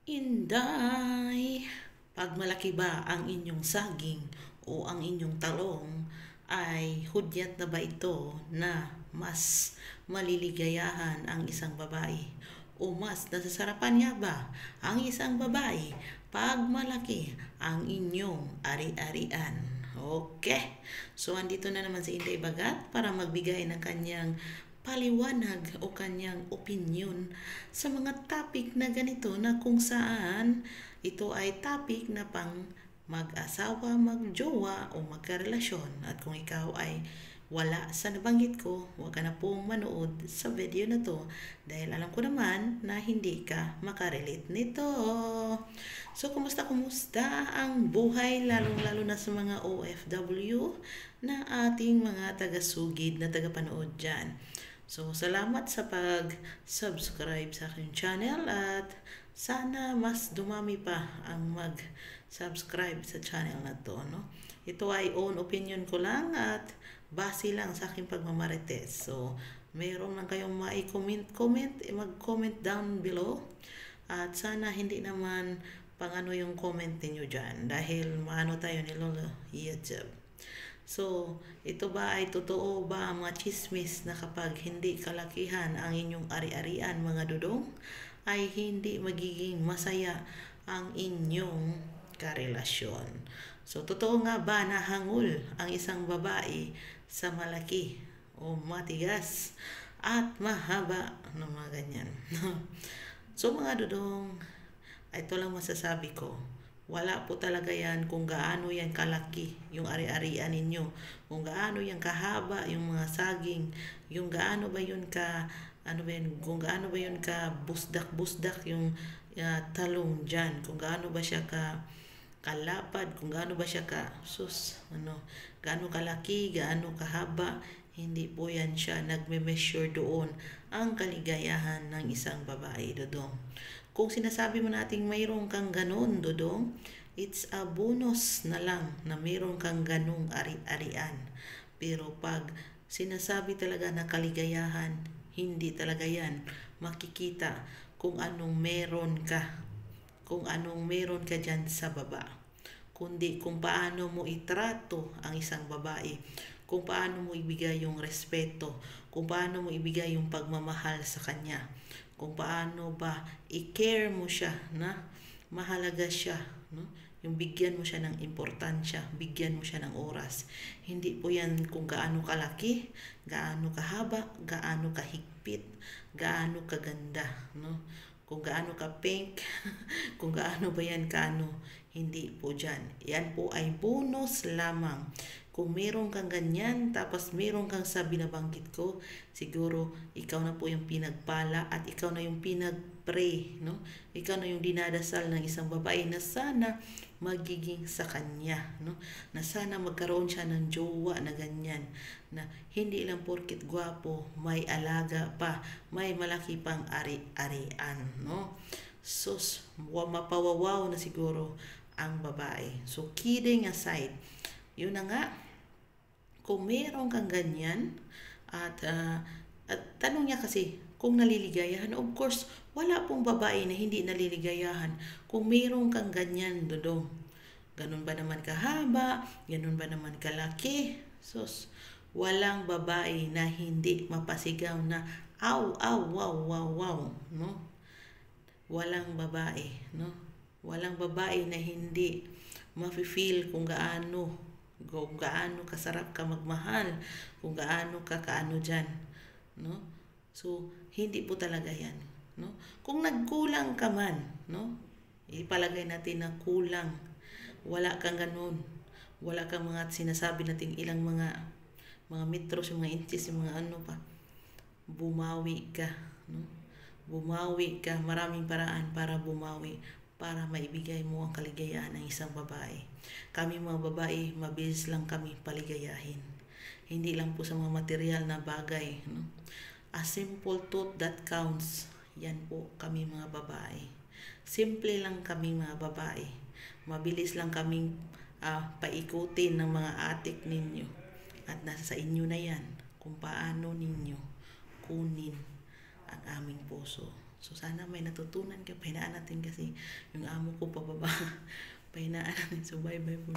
Inday, pag malaki ba ang inyong saging o ang inyong talong, ay hudyat na ba ito na mas maliligayahan ang isang babae? O mas nasasarapan niya ba ang isang babae pag malaki ang inyong ari-arian? Okay, so andito na naman si Inday Bagat para magbigay ng kanyang paliwanag o kanyang opinion sa mga topic na ganito na kung saan ito ay topic na pang mag-asawa, magjowa o magkarelasyon. At kung ikaw ay wala sa nabanggit ko, huwag ka na pong manood sa video na to dahil alam ko naman na hindi ka makarelate nito. So, kumusta ang buhay lalong-lalo na sa mga OFW na ating mga taga-sugid na taga-panood dyan. So, salamat sa pag-subscribe sa aking channel at sana mas dumami pa ang mag-subscribe sa channel na to, no? Ito ay own opinion ko lang at base lang sa aking pagmamarites. So, mayroon lang kayong mag-comment down below at sana hindi naman pang ano yung comment niyo dyan dahil maano tayo ni Lolo YouTube. So, ito ba ay totoo ba ang mga chismis na kapag hindi kalakihan ang inyong ari-arian mga dudong, ay hindi magiging masaya ang inyong karelasyon? So, totoo nga ba na hangul ang isang babae sa malaki o matigas at mahaba ng mga ganyan? So, mga dudong, ito lang masasabi ko. Wala po talaga yan kung gaano yan kalaki yung ari-arian ninyo. Kung gaano yan kahaba yung mga saging. Yung gaano ba yun ka, ano ba yun, kung gaano ba yun ka busdak-busdak yung talong dyan. Kung gaano ba siya kalapad, kung gaano ba siya gaano kalaki, gaano kahaba. Hindi po yan siya nagme-measure doon ang kaligayahan ng isang babae, dodong. Kung sinasabi mo nating mayroon kang ganun, dodong, it's a bonus na lang na mayroon kang ganung ari-arian. Pero pag sinasabi talaga na kaligayahan, hindi talaga yan makikita kung anong meron ka. Kung anong meron ka dyan sa baba. Kundi kung paano mo itrato ang isang babae. Kung paano mo ibigay yung respeto. Kung paano mo ibigay yung pagmamahal sa kanya. Kung paano ba i-care mo siya na mahalaga siya, no? Yung bigyan mo siya ng importansya, bigyan mo siya ng oras. Hindi po yan kung gaano kalaki, gaano kahaba, gaano kahigpit, gaano kaganda, no? Kung gaano ka pink, kung gaano ba yan kaano, hindi po dyan. Yan po ay bonus lamang. Kung meron kang ganyan, tapos meron kang sa binabanggit ko, siguro ikaw na po yung pinagpala at ikaw na yung pinagpray, no? Ikaw na yung dinadasal ng isang babae na sana magiging sa kanya, no? Na sana magkaroon siya ng jowa na ganyan, na hindi lang porkit gwapo, may alaga pa, may malaki pang ari-arian, no? Sus, mapawawaw na siguro ang babae. So, kidding aside, yun na nga, kung meron kang ganyan, at tanong niya kasi, kung naliligayahan, of course, wala pong babae na hindi naliligayahan. Kung meron kang ganyan, dodong, ganun ba naman kahaba, ganun ba naman kalaki, sus, walang babae na hindi mapasigaw na, aw, aw, wow, wow, wow, no? Walang babae, no? Walang babae na hindi mafe-feel kung gaano kasarap ka magmahal, kung gaano ka kaano dyan, no? So, hindi po talaga yan, no? Kung nagkulang ka man, no? Ipalagay natin na kulang, wala kang ganun, wala kang mga sinasabi natin ilang mga metros, yung mga inches, yung mga ano pa, bumawi ka, no? Bumawi ka, maraming paraan para bumawi, para maibigay mo ang kaligayahan ng isang babae. Kami mga babae, mabilis lang kami paligayahin. Hindi lang po sa mga material na bagay, no? A simple thought that counts. Yan po kami mga babae. Simple lang kami mga babae. Mabilis lang kaming paikutin ng mga atik ninyo. At nasa sa inyo na yan kung paano ninyo kunin ang aming puso. So, sana may natutunan ka. Pahinaan natin kasi yung amo ko pababa. Pahinaan natin. So, bye-bye po.